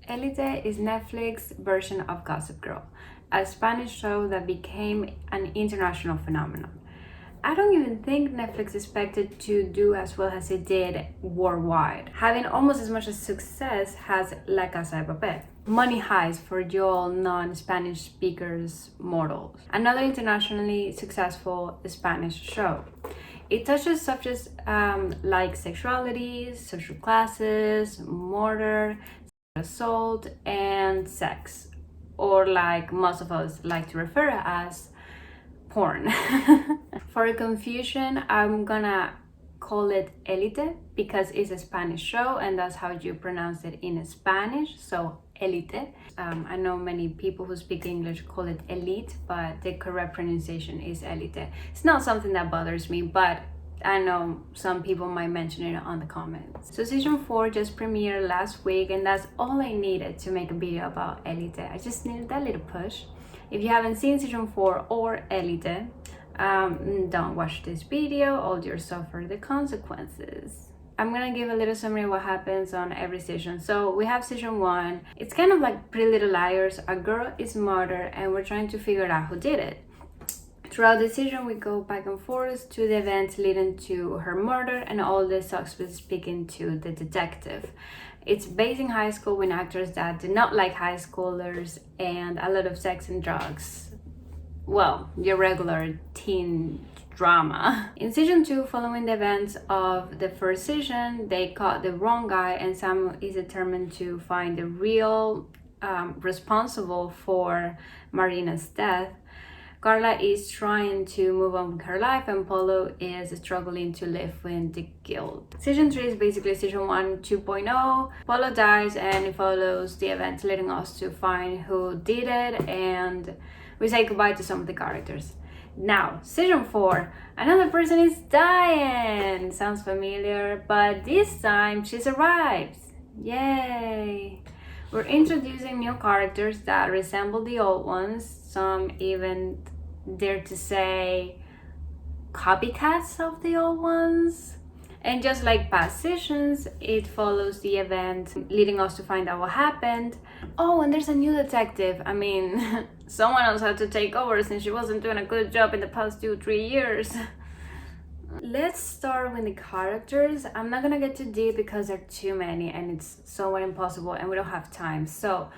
Elite is Netflix's version of Gossip Girl, a Spanish show that became an international phenomenon. I don't even think Netflix expected to do as well as it did worldwide, having almost as much success as La Casa de Papel. Money Heist for you non-Spanish speakers mortals. Another internationally successful Spanish show. It touches subjects like sexuality, social classes, murder, assault, and sex, or like most of us like to refer as porn. For confusion, I'm gonna call it Elite because it's a Spanish show and that's how you pronounce it in Spanish, so Elite. I know many people who speak English call it elite, but the correct pronunciation is Elite. It's not something that bothers me, but I know some people might mention it on the comments. So season 4 just premiered last week and that's all I needed to make a video about Elite. I just needed that little push. If you haven't seen season 4 or Elite, don't watch this video or you'll suffer the consequences. I'm gonna give a little summary of what happens on every season. So we have season 1. It's kind of like Pretty Little Liars. A girl is murdered and we're trying to figure out who did it. Throughout the season, we go back and forth to the events leading to her murder and all the suspects speaking to the detective. It's based in high school with actors that do not like high schoolers and a lot of sex and drugs. Well, your regular teen drama. In season 2, following the events of the first season, they caught the wrong guy and Sam is determined to find the real responsible for Marina's death. Carla is trying to move on with her life and Polo is struggling to live with the guilt. Season 3 is basically season 1 2.0. Polo dies and it follows the events leading us to find who did it and we say goodbye to some of the characters. Now, season 4, another person is dying. Sounds familiar, but this time she survives. Yay! We're introducing new characters that resemble the old ones. Some even dare to say copycats of the old ones. And just like past seasons, it follows the event leading us to find out what happened. Oh, and there's a new detective. I mean, someone else had to take over since she wasn't doing a good job in the past 2-3 years. Let's start with the characters. I'm not gonna get too deep because there are too many and it's somewhat impossible and we don't have time. So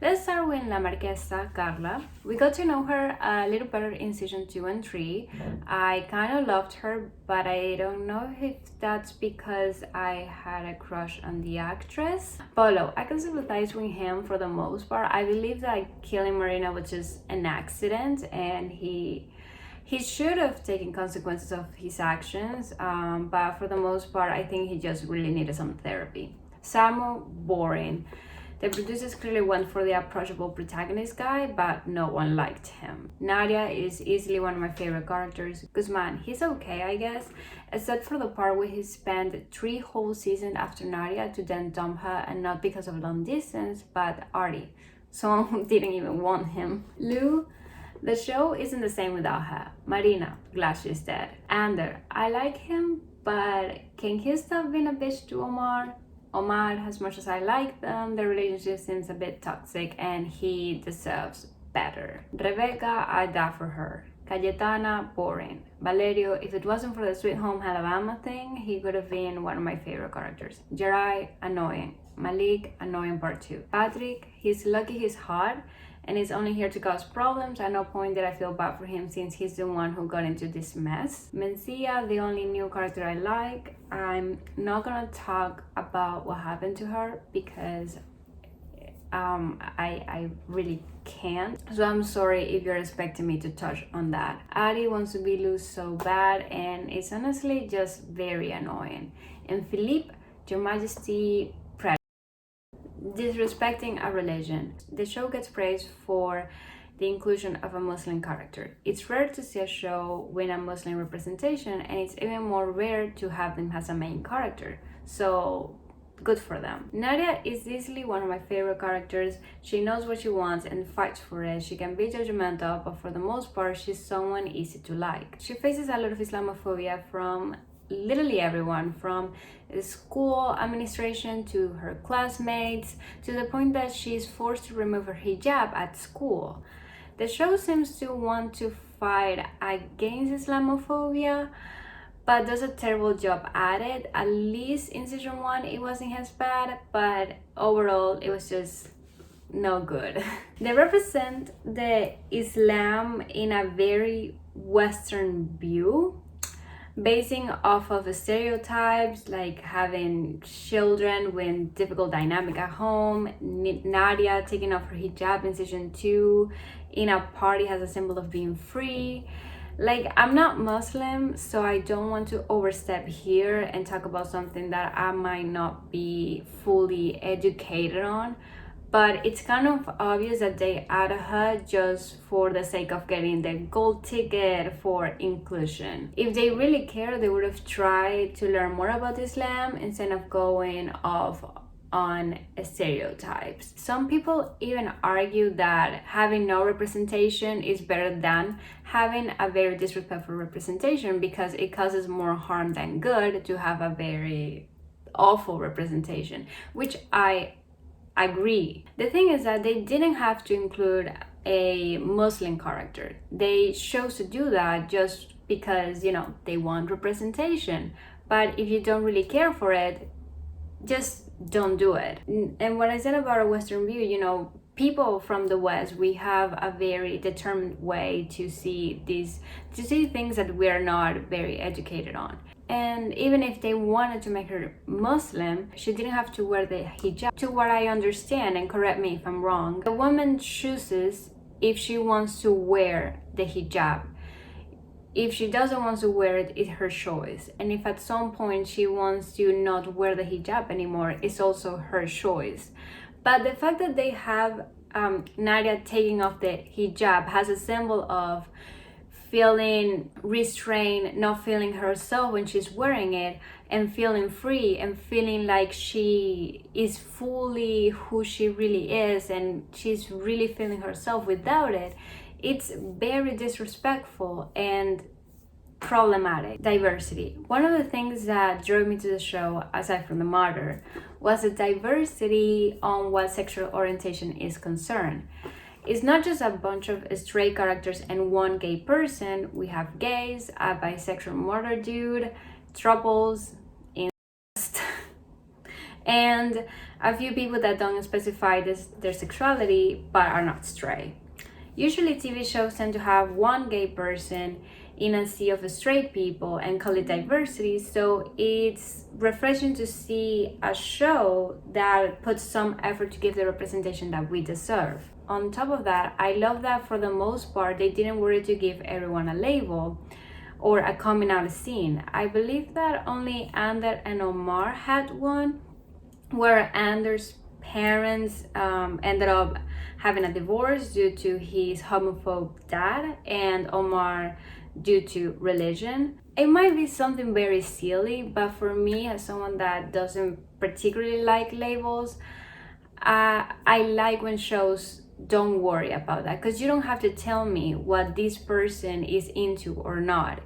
let's start with La Marquesa, Carla. We got to know her a little better in season 2 and 3. I kind of loved her, but I don't know if that's because I had a crush on the actress. Polo, I can sympathize with him for the most part. I believe that killing Marina was just an accident and he should have taken consequences of his actions, but for the most part, I think he just really needed some therapy. Samu, boring. The producers clearly went for the approachable protagonist guy, but no one liked him. Nadia is easily one of my favorite characters. Guzman, he's okay, I guess, except for the part where he spent 3 whole seasons after Nadia to then dump her, and not because of long distance, but Artie. Someone who didn't even want him. Lou, the show isn't the same without her. Marina, glad she's dead. Ander, I like him, but can he stop being a bitch to Omar? Omar, as much as I like them, the relationship seems a bit toxic and he deserves better. Rebecca, I die for her. Cayetana, boring. Valerio, if it wasn't for the Sweet Home Alabama thing, he could have been one of my favorite characters. Jerai, annoying. Malik, annoying part 2. Patrick, he's lucky he's hot and is only here to cause problems. At no point did I feel bad for him since he's the one who got into this mess. Mencia, the only new character I like. I'm not gonna talk about what happened to her because I really can't. So I'm sorry if you're expecting me to touch on that. Adi wants to be loose so bad and it's honestly just very annoying. And Philippe, your majesty, disrespecting a religion. The show gets praised for the inclusion of a Muslim character. It's rare to see a show with a Muslim representation and it's even more rare to have them as a main character. So good for them. Nadia is easily one of my favorite characters. She knows what she wants and fights for it. She can be judgmental, but for the most part, she's someone easy to like. She faces a lot of Islamophobia from literally everyone, from the school administration to her classmates, to the point that she's forced to remove her hijab at school. The show seems to want to fight against Islamophobia, but does a terrible job at it. At least in season 1 it wasn't as bad, but overall it was just no good. They represent the Islam in a very Western view, basing off of stereotypes like having children with difficult dynamic at home, Nadia taking off her hijab in season 2 in a party as a symbol of being free. Like, I'm not Muslim, so I don't want to overstep here and talk about something that I might not be fully educated on, but it's kind of obvious that they added her just for the sake of getting the gold ticket for inclusion. If they really care, they would have tried to learn more about Islam instead of going off on stereotypes. Some people even argue that having no representation is better than having a very disrespectful representation, because it causes more harm than good to have a very awful representation, which I agree. The thing is that they didn't have to include a Muslim character. They chose to do that just because, you know, they want representation. But if you don't really care for it, just don't do it. And what I said about a Western view, you know, people from the West, we have a very determined way to see things that we're not very educated on. And even if they wanted to make her Muslim, she didn't have to wear the hijab. To what I understand, and correct me if I'm wrong, the woman chooses if she wants to wear the hijab. If she doesn't want to wear it, it's her choice. And if at some point she wants to not wear the hijab anymore, it's also her choice. But the fact that they have Nadia taking off the hijab has a symbol of feeling restrained, not feeling herself when she's wearing it, and feeling free, and feeling like she is fully who she really is, and she's really feeling herself without it. It's very disrespectful and problematic. Diversity. One of the things that drew me to the show, aside from the murder, was the diversity on what sexual orientation is concerned. It's not just a bunch of straight characters and one gay person. We have gays, a bisexual murder dude, triples, incest, and a few people that don't specify their sexuality but are not straight. Usually TV shows tend to have one gay person in a sea of straight people and call it diversity, so it's refreshing to see a show that puts some effort to give the representation that we deserve. On top of that, I love that for the most part they didn't worry to give everyone a label or a coming out scene. I believe that only Ander and Omar had one, where Ander's parents ended up having a divorce due to his homophobe dad, and Omar due to religion. It might be something very silly, but for me, as someone that doesn't particularly like labels, I like when shows don't worry about that, because you don't have to tell me what this person is into or not.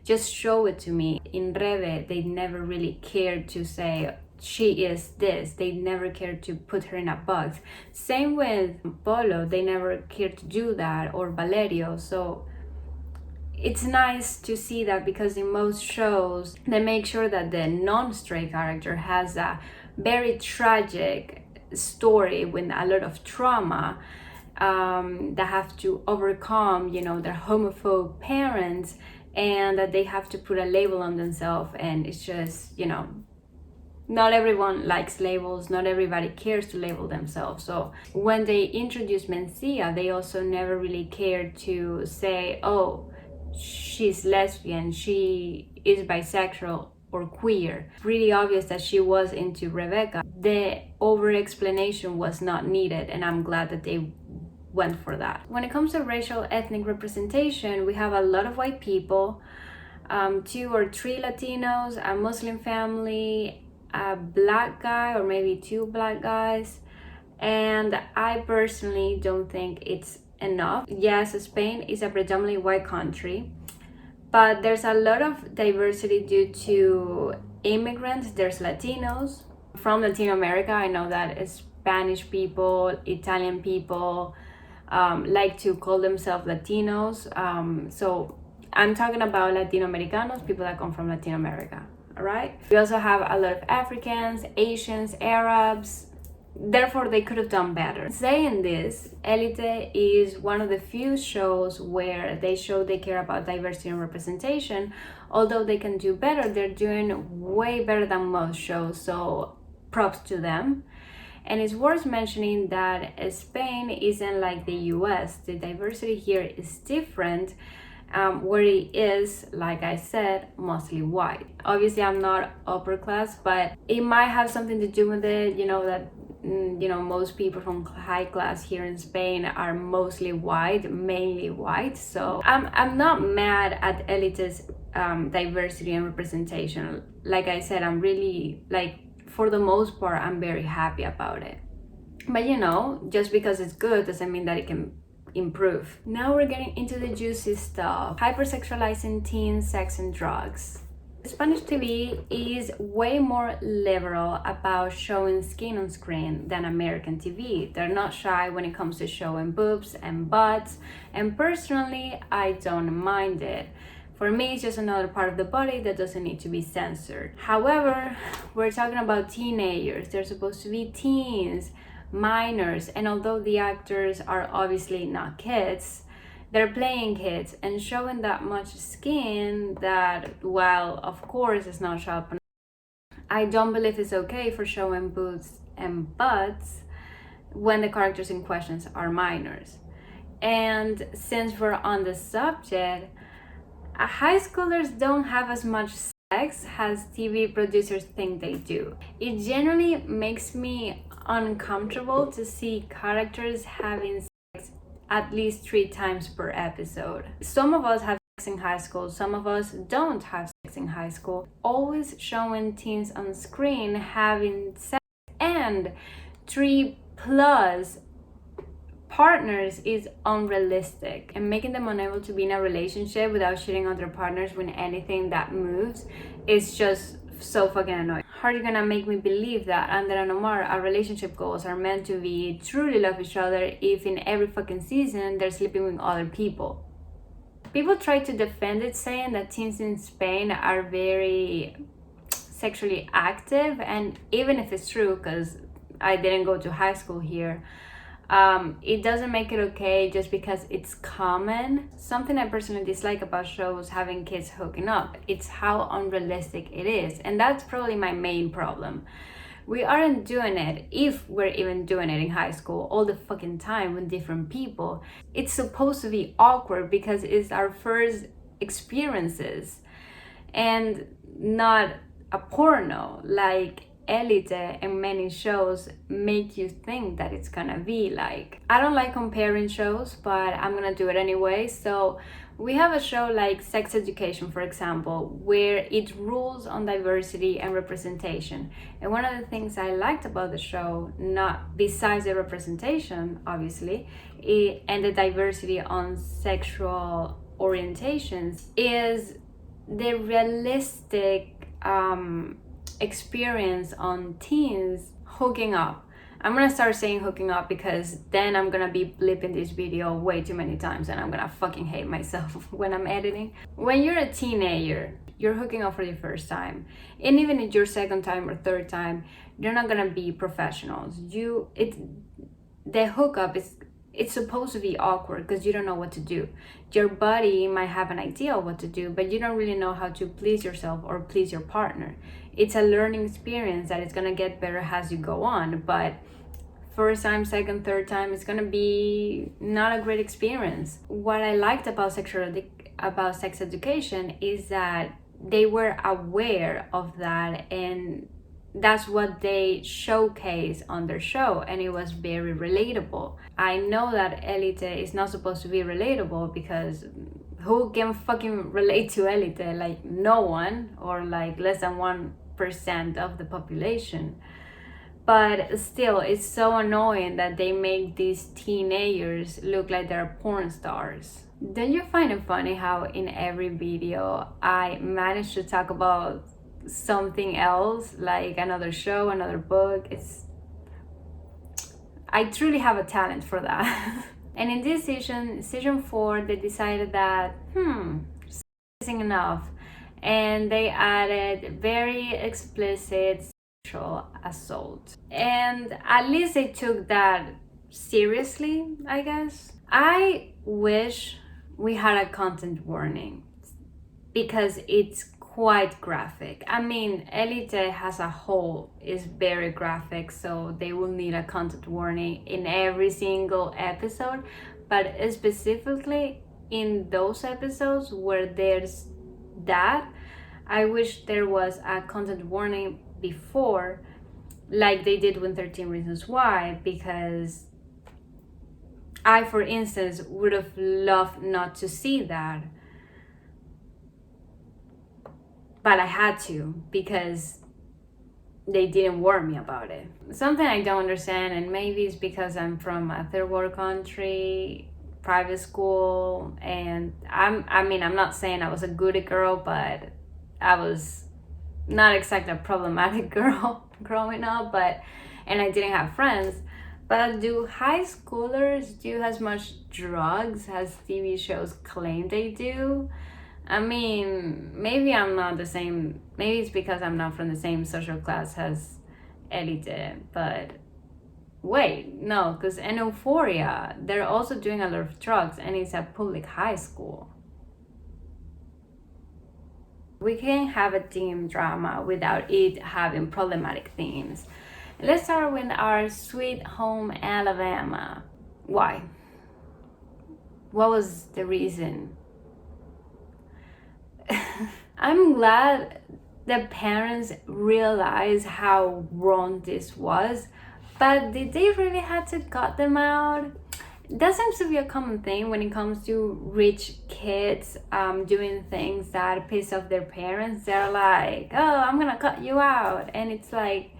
Just show it to me. In Reve, they never really cared to say she is this. They never cared to put her in a box. Same with Polo, they never cared to do that, or Valerio. So it's nice to see that, because in most shows they make sure that the non-straight character has a very tragic story with a lot of trauma that have to overcome, you know, their homophobe parents, and that they have to put a label on themselves. And it's just, you know, not everyone likes labels, not everybody cares to label themselves. So when they introduced Mencia, they also never really cared to say, oh, she's lesbian, she is bisexual or queer. Really obvious that she was into Rebecca. The over explanation was not needed, and I'm glad that they went for that. When it comes to racial ethnic representation, we have a lot of white people, 2 or 3 Latinos, a Muslim family, a black guy or maybe 2 black guys, and I personally don't think it's enough. Yes, Spain is a predominantly white country, But there's a lot of diversity due to immigrants. There's Latinos from Latin America. I know that Spanish people, Italian people like to call themselves Latinos. So I'm talking about Latino Americanos, people that come from Latin America. All right. We also have a lot of Africans, Asians, Arabs. Therefore, they could have done better. Saying this, Elite is one of the few shows where they show they care about diversity and representation. Although they can do better, they're doing way better than most shows, so props to them. And it's worth mentioning that Spain isn't like the US. The diversity here is different, where it is, like I said, mostly white. Obviously, I'm not upper class, but it might have something to do with it, that most people from high class here in Spain are mostly white, mainly white. So I'm not mad at Elite's diversity and representation. Like I said, I'm really, for the most part, I'm very happy about it. But just because it's good doesn't mean that it can improve. Now we're getting into the juicy stuff. Hypersexualizing teens, sex and drugs. Spanish TV is way more liberal about showing skin on screen than American TV. They're not shy when it comes to showing boobs and butts, and personally, I don't mind it. For me, it's just another part of the body that doesn't need to be censored. However, we're talking about teenagers. They're supposed to be teens, minors, and although the actors are obviously not kids, they're playing kids and showing that much skin that, while of course it's not sharp, I don't believe it's okay for showing boobs and butts when the characters in questions are minors. And since we're on the subject, high schoolers don't have as much sex as TV producers think they do. It generally makes me uncomfortable to see characters having sex at least 3 times per episode. Some of us have sex in high school, some of us don't have sex in high school. Always showing teens on screen having sex and 3+ partners is unrealistic, and making them unable to be in a relationship without cheating on their partners with anything that moves is just so fucking annoying. How are you gonna make me believe that Ander and Omar, our relationship goals, are meant to be truly love each other if in every fucking season they're sleeping with other people? People try to defend it, saying that teens in Spain are very sexually active, and even if it's true, because I didn't go to high school here, it doesn't make it okay just because it's common. Something I personally dislike about shows having kids hooking up, it's how unrealistic it is, and that's probably my main problem. We aren't doing it, if we're even doing it in high school, all the fucking time with different people. It's supposed to be awkward because it's our first experiences and not a porno like Elite and many shows make you think that it's gonna be like. I don't like comparing shows, but I'm gonna do it anyway. So we have a show like Sex Education, for example, where it rules on diversity and representation. And one of the things I liked about the show, not besides the representation obviously, and the diversity on sexual orientations, is the realistic experience on teens hooking up. I'm gonna start saying hooking up because then I'm gonna be blipping this video way too many times and I'm gonna fucking hate myself when I'm editing. When you're a teenager, you're hooking up for the first time, and even if your second time or third time, you're not gonna be professionals. The hookup is, it's supposed to be awkward because you don't know what to do. Your buddy might have an idea of what to do, but you don't really know how to please yourself or please your partner. It's a learning experience that it's gonna get better as you go on, but first time, second, third time, it's gonna be not a great experience. What I liked about sex education is that they were aware of that, and that's what they showcase on their show, and it was very relatable. I know that Elite is not supposed to be relatable because who can fucking relate to Elite? Like no one, or like less than 1% of the population. But still, it's so annoying that they make these teenagers look like they're porn stars. Don't you find it funny how in every video I manage to talk about something else, like another show, another book? I truly have a talent for that. And in this season 4, they decided that, isn't enough. And they added very explicit sexual assault. And at least they took that seriously, I guess. I wish we had a content warning because it's quite graphic. I mean, Elite as a whole is very graphic, so they will need a content warning in every single episode. But specifically in those episodes where there's that, I wish there was a content warning before, like they did with 13 Reasons Why, because I, for instance, would have loved not to see that. But I had to because they didn't warn me about it. Something I don't understand, and maybe it's because I'm from a third world country, private school, and I'm not saying I was a goody girl, but I was not exactly a problematic girl growing up, and I didn't have friends. But do high schoolers do as much drugs as TV shows claim they do? I mean, maybe I'm not the same, maybe it's because I'm not from the same social class as Elite, but wait, no, because in Euphoria, they're also doing a lot of drugs and it's a public high school. We can't have a teen drama without it having problematic themes. Let's start with our Sweet Home Alabama. Why? What was the reason? I'm glad the parents realized how wrong this was, but did they really have to cut them out? That seems to be a common thing when it comes to rich kids doing things that piss off their parents. They're like, oh, I'm gonna cut you out. And it's like,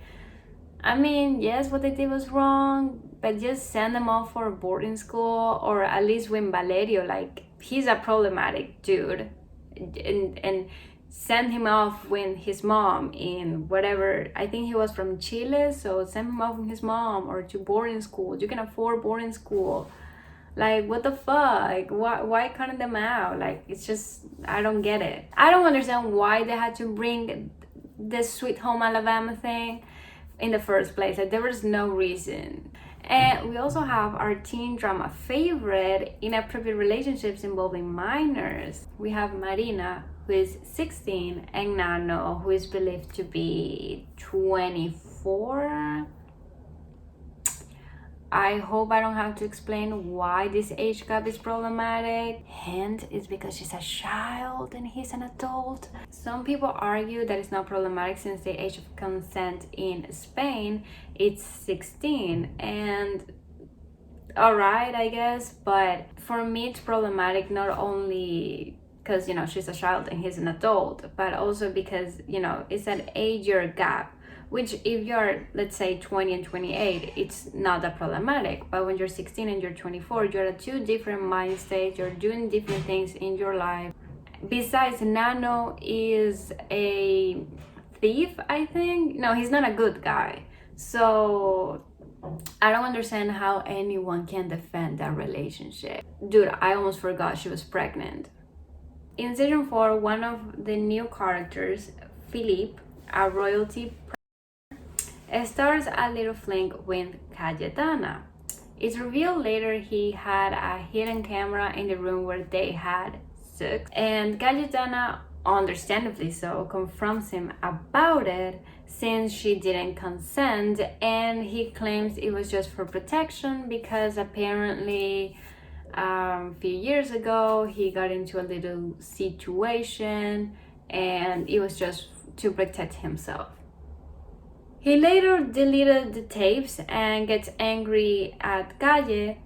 I mean, yes, what they did was wrong, but just send them off for boarding school, or at least when Valerio, like, he's a problematic dude, and send him off with his mom in whatever, I think he was from Chile, so send him off with his mom or to boarding school. You can afford boarding school. Like, what the fuck? Why cutting them out? Like, it's just, I don't get it. I don't understand why they had to bring this Sweet Home Alabama thing in the first place. Like, there was no reason. And we also have our teen drama favorite, inappropriate relationships involving minors. We have Marina, who is 16, and Nano, who is believed to be 24. I hope I don't have to explain why this age gap is problematic. Hint is because she's a child and he's an adult. Some people argue that it's not problematic since the age of consent in Spain, it's 16. And alright, I guess, but for me it's problematic not only because, you know, she's a child and he's an adult, but also because, you know, it's an 8-year gap. Which, if you're, let's say, 20 and 28, it's not that problematic. But when you're 16 and you're 24, you're at 2 different mind states, you're doing different things in your life. Besides, Nano is a thief, I think. No, he's not a good guy. So I don't understand how anyone can defend that relationship. Dude, I almost forgot she was pregnant. In season 4, one of the new characters, Philippe, a royalty, stars a little fling with Cayetana. It's revealed later he had a hidden camera in the room where they had sex, and Cayetana, understandably so, confronts him about it since she didn't consent, and he claims it was just for protection because apparently a few years ago he got into a little situation and it was just to protect himself. He later deleted the tapes and gets angry at Calle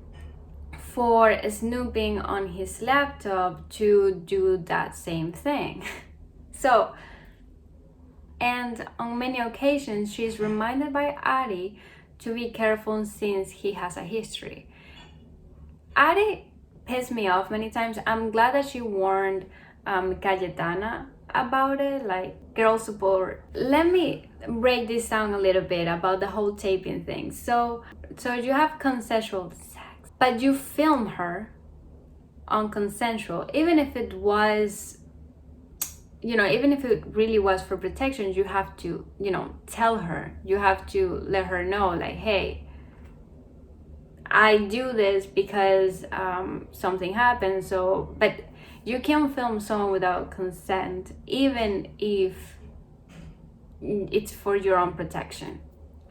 for snooping on his laptop to do that same thing. So, and on many occasions, she's reminded by Ari to be careful since he has a history. Ari pissed me off many times. I'm glad that she warned Cayetana about it, like girl support. Let me break this down a little bit about the whole taping thing. So you have consensual sex, but you film her on consensual, even if it was, even if it really was for protection. You have to, tell her, you have to let her know, like, hey, I do this because something happened. So, but you can't film someone without consent, even if it's for your own protection.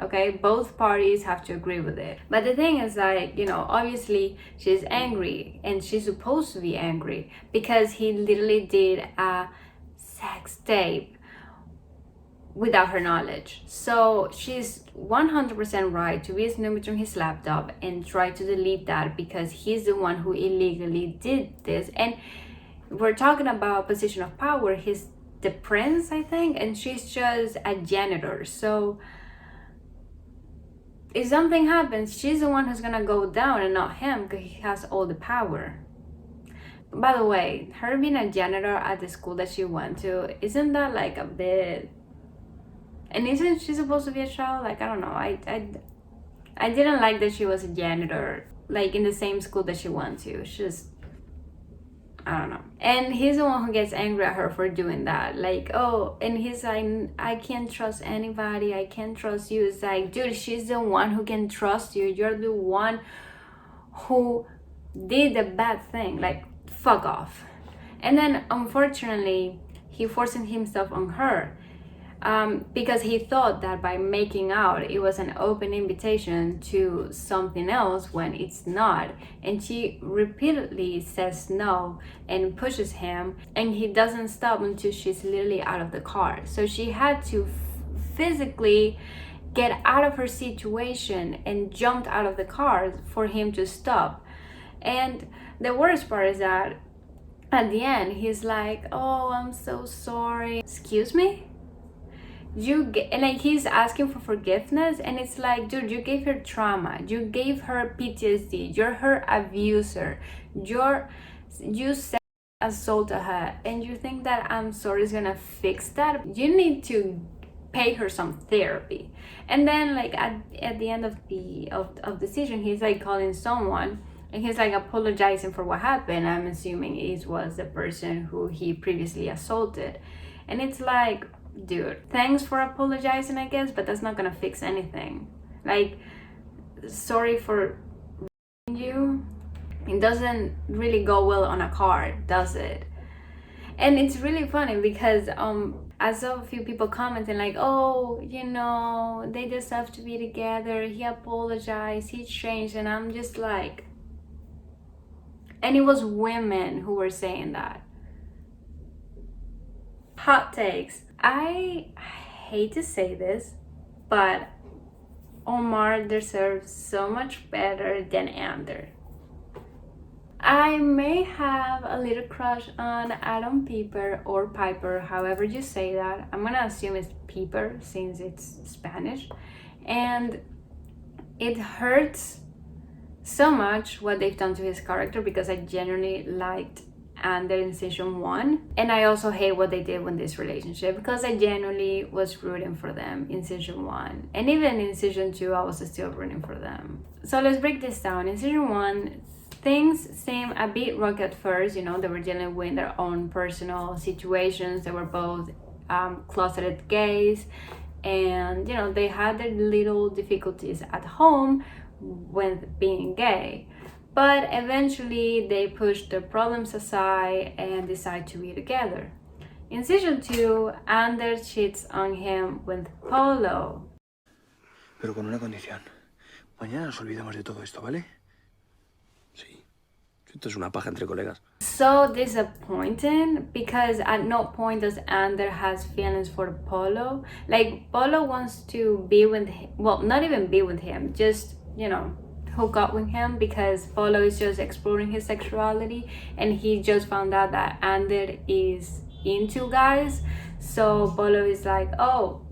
Okay, both parties have to agree with it. But the thing is, like, obviously she's angry, and she's supposed to be angry because he literally did a sex tape without her knowledge. So she's 100% right to be snooping through his laptop and try to delete that, because he's the one who illegally did this. And we're talking about position of power. He's the prince, I think, and she's just a janitor. So if something happens, she's the one who's gonna go down and not him, because he has all the power. By the way, her being a janitor at the school that she went to, isn't that like a bit... And isn't she supposed to be a child? Like, I don't know. I didn't like that she was a janitor, like in the same school that she went to. She just, I don't know. And he's the one who gets angry at her for doing that. Like, oh, and he's like, I can't trust anybody. I can't trust you. It's like, dude, she's the one who can trust you. You're the one who did the bad thing. Like, fuck off. And then, unfortunately, he forcing himself on her. Because he thought that by making out it was an open invitation to something else, when it's not. And she repeatedly says no and pushes him, and he doesn't stop until she's literally out of the car. So she had to physically get out of her situation and jumped out of the car for him to stop. And the worst part is that at the end he's like, oh, I'm so sorry. Excuse me? And like, he's asking for forgiveness, and it's like, dude, you gave her trauma, you gave her PTSD, you're her abuser, you assaulted her, and you think that I'm sorry is gonna fix that? You need to pay her some therapy. And then, like, at the end of the season, he's like calling someone, and he's like apologizing for what happened. I'm assuming it was the person who he previously assaulted. And it's like, dude, thanks for apologizing, I guess, but that's not gonna fix anything. Like, sorry for you, it doesn't really go well on a card, does it? And it's really funny because I saw a few people commenting like, oh, they deserve to be together, he apologized, he changed. And I'm just like, and it was women who were saying that. Hot takes. I hate to say this, but Omar deserves so much better than Ander. I may have a little crush on Adam Piper, or Piper, however you say that. I'm gonna assume it's Piper since it's Spanish. And it hurts so much what they've done to his character, because I genuinely liked Ander in season 1, and I also hate what they did with this relationship, because I genuinely was rooting for them in season 1, and even in season 2 I was still rooting for them. So let's break this down. In season 1, things seem a bit rocky at first. They were dealing with their own personal situations. They were both closeted gays, and they had their little difficulties at home with being gay. But eventually they push their problems aside and decide to be together. In season 2, Ander cheats on him with Polo. Pero con una condición. Mañana nos olvidamos de todo esto, ¿vale? Sí. Esto es una paja entre colegas. So disappointing, because at no point does Ander has feelings for Polo. Like, Polo wants to be with him, well, not even be with him, just, hook up with him, because Polo is just exploring his sexuality, and he just found out that Ander is into guys. So Polo is like, oh.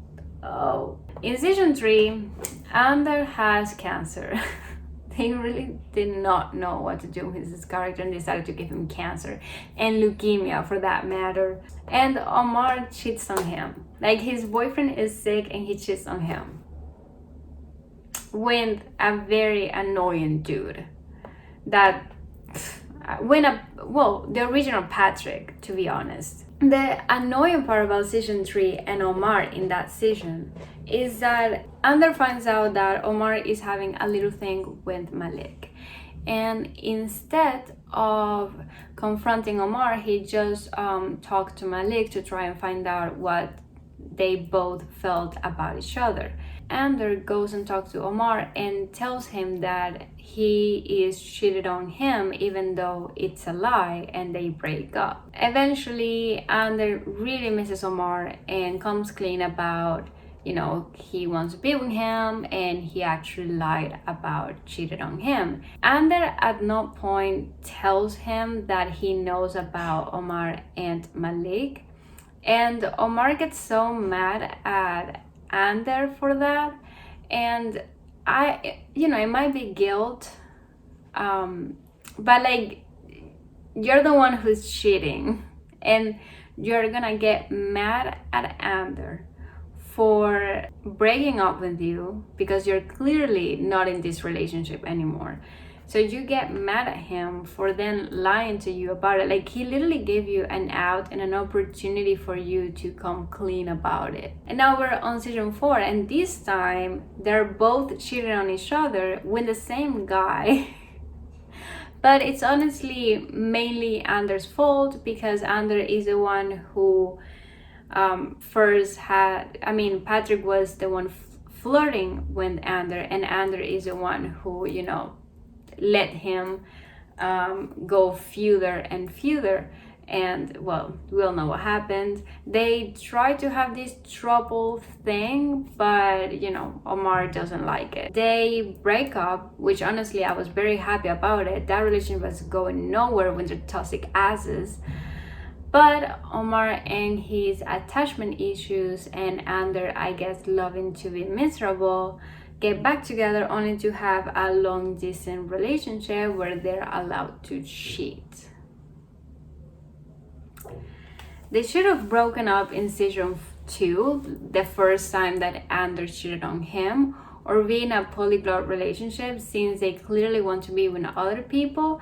In season 3, Ander has cancer. they really did not know what to do with his character and decided to give him cancer and leukemia for that matter. And Omar cheats on him. Like, his boyfriend is sick and he cheats on him with a very annoying dude that the original Patrick, to be honest. The annoying part about season 3 and Omar in that season is that Ander finds out that Omar is having a little thing with Malik, and instead of confronting Omar, he just talked to Malik to try and find out what they both felt about each other. Ander goes and talks to Omar and tells him that he is cheated on him even though it's a lie, and they break up. Eventually, Ander really misses Omar and comes clean about, he wants to be with him and he actually lied about cheated on him. Ander at no point tells him that he knows about Omar and Malik, and Omar gets so mad at Ander for that, and it might be guilt, but like, you're the one who's cheating and you're gonna get mad at Ander for breaking up with you because you're clearly not in this relationship anymore. So you get mad at him for then lying to you about it. Like, he literally gave you an out and an opportunity for you to come clean about it. And now we're on season 4, and this time they're both cheating on each other with the same guy. But it's honestly mainly Ander's fault, because Ander is the one who Patrick was the one flirting with Ander, and Ander is the one who, let him go further and further. And well, we all know what happened. They tried to have this trouble thing, but Omar doesn't like it. They break up, which honestly I was very happy about it. That relationship was going nowhere with their toxic asses. But Omar and his attachment issues and Ander, I guess, loving to be miserable, get back together only to have a long distance relationship where they're allowed to cheat. They should have broken up in season 2, the first time that Ander cheated on him, or be in a polyglot relationship, since they clearly want to be with other people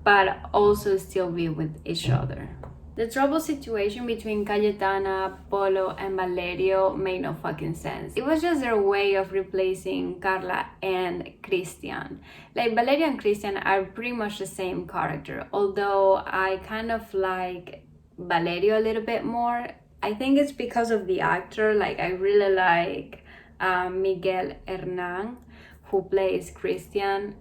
but also still be with each other. The trouble situation between Cayetana, Polo, and Valerio made no fucking sense. It was just their way of replacing Carla and Christian. Like, Valerio and Christian are pretty much the same character, although I kind of like Valerio a little bit more. I think it's because of the actor. Like, I really like Miguel Hernan, who plays Christian,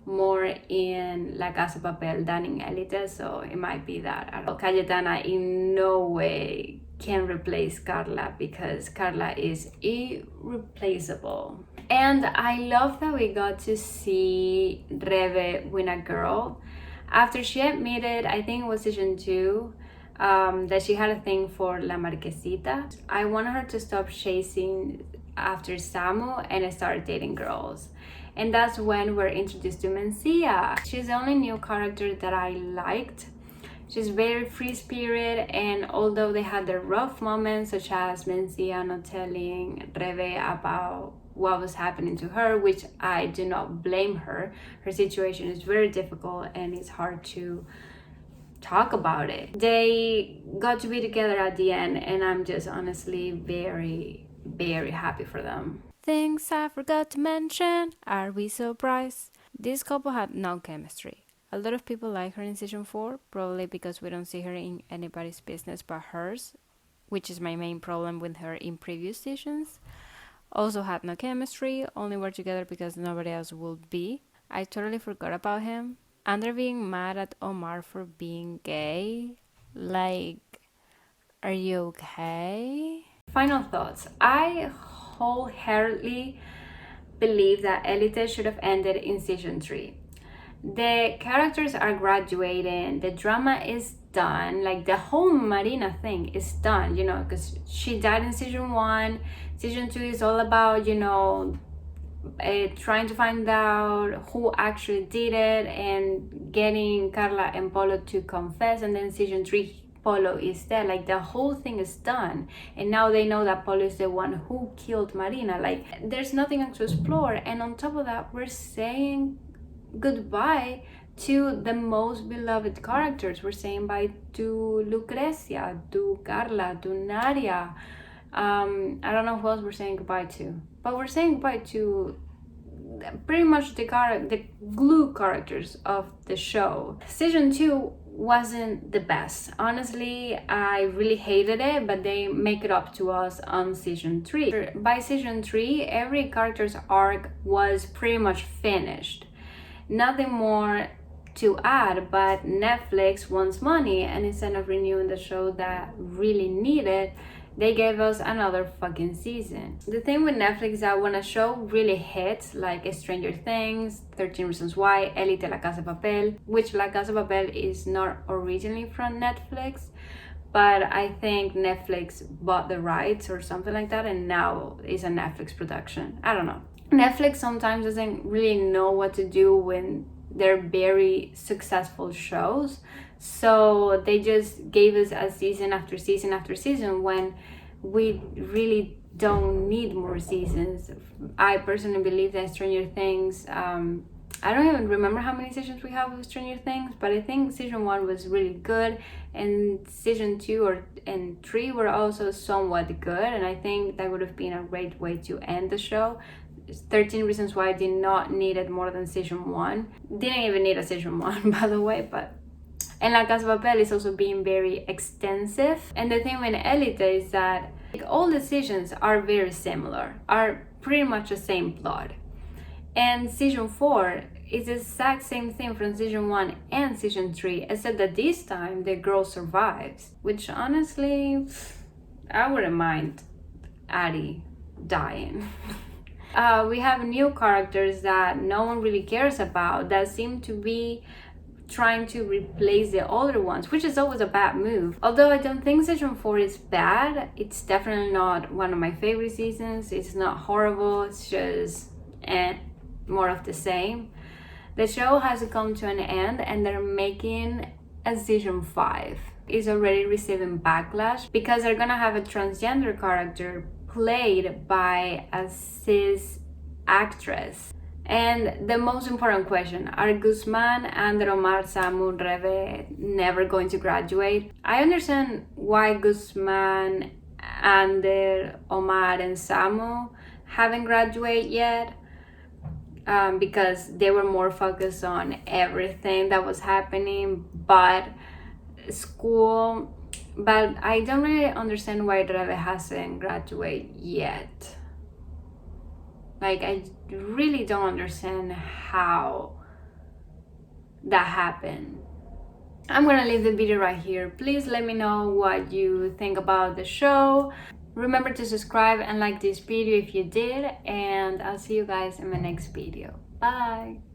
more in La Casa de Papel than in Elite, so it might be that. Cayetana in no way can replace Carla, because Carla is irreplaceable. And I love that we got to see Rebe win a girl after she admitted, I think it was season 2, that she had a thing for La Marquesita. I want her to stop chasing after Samu and start dating girls. And that's when we're introduced to Mencia. She's the only new character that I liked. She's very free-spirited, and although they had their rough moments, such as Mencia not telling Rebe about what was happening to her, which I do not blame her. Her situation is very difficult and it's hard to talk about it. They got to be together at the end, and I'm just honestly very, very happy for them. Things I forgot to mention. Are we surprised? This couple had no chemistry. A lot of people like her in season 4, probably because we don't see her in anybody's business but hers, which is my main problem with her in previous seasons. Also had no chemistry, only were together because nobody else would be. I totally forgot about him. Ander being mad at Omar for being gay. Like, are you okay? Final thoughts. I wholeheartedly believe that Elite should have ended in season 3. The characters are graduating, the drama is done, like the whole Marina thing is done, because she died in season 1. Season 2 is all about, trying to find out who actually did it and getting Carla and Polo to confess, and then season 3 Polo is dead. Like, the whole thing is done, and now they know that Polo is the one who killed Marina. Like, there's nothing else to explore, and on top of that, we're saying goodbye to the most beloved characters. We're saying bye to Lucrecia, to Carla, to Nadia. I don't know who else we're saying goodbye to, but we're saying goodbye to pretty much the glue characters of the show. Season 2 wasn't the best. Honestly, I really hated it, but they make it up to us on season 3. By season 3, every character's arc was pretty much finished. Nothing more to add, but Netflix wants money, and instead of renewing the show that really needed, they gave us another fucking season. The thing with Netflix is that when a show really hits, like Stranger Things, 13 Reasons Why, Elite, La Casa de Papel, which La Casa de Papel is not originally from Netflix, but I think Netflix bought the rights or something like that, and now it's a Netflix production. I don't know. Netflix sometimes doesn't really know what to do when they're very successful shows. So they just gave us a season after season after season when we really don't need more seasons. I personally believe that Stranger Things, I don't even remember how many seasons we have of Stranger Things, but I think season 1 was really good, and season 2 and 3 were also somewhat good, and I think that would have been a great way to end the show. 13 Reasons Why did not need it more than season 1. Didn't even need a season 1, by the way, but... And La Casa de Papel is also being very extensive. And the thing with Elite is that all the seasons are very similar, are pretty much the same plot. And season 4 is the exact same thing from season 1 and season 3, except that this time the girl survives, which honestly, I wouldn't mind Addie dying. We have new characters that no one really cares about that seem to be trying to replace the older ones, which is always a bad move. Although I don't think season 4 is bad, it's definitely not one of my favorite seasons. It's not horrible, it's just more of the same. The show has come to an end, and they're making a season 5. It's already receiving backlash because they're gonna have a transgender character played by a cis actress. And the most important question, are Guzman, Ander, Omar, Samu, Reve never going to graduate? I understand why Guzman, Ander, Omar, and Samu haven't graduated yet, because they were more focused on everything that was happening but school. But I don't really understand why Reve hasn't graduated yet. Like, I really don't understand how that happened. I'm gonna leave the video right here. Please let me know what you think about the show. Remember to subscribe and like this video if you did, and I'll see you guys in my next video. Bye!